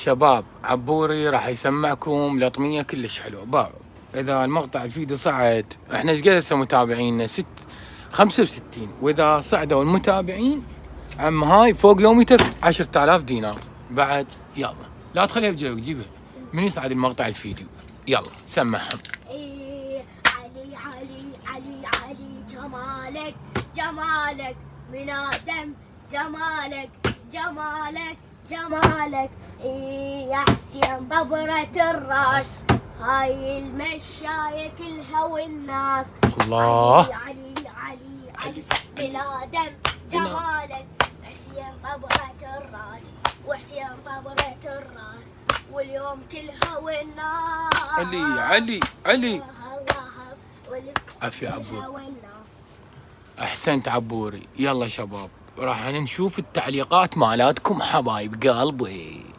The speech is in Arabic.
شباب عبوري راح يسمعكم لطمية كلش حلوة. باو اذا المقطع الفيديو صعد، احنا ايش قد هسه متابعينا 65، واذا صعدوا المتابعين عم هاي فوق يوميتك 10,000 دينار بعد. يلا لا تخليها بجيبك، جيبها من يصعد المقطع الفيديو. يلا سمعهم. علي علي علي علي جمالك جمالك من آدم، جمالك جمالك جمالك. يا حسين ببرة الراس، هاي المشاية كلها والناس. الله. علي علي علي من آدم جمالك. حسين ببرة الراس، وحسين ببرة الراس، واليوم كلها والناس. علي علي علي. واليوم عافية كلها عبور. والناس. احسنت عبوري. يلا شباب راح نشوف التعليقات مالاتكم حبايب قلبي.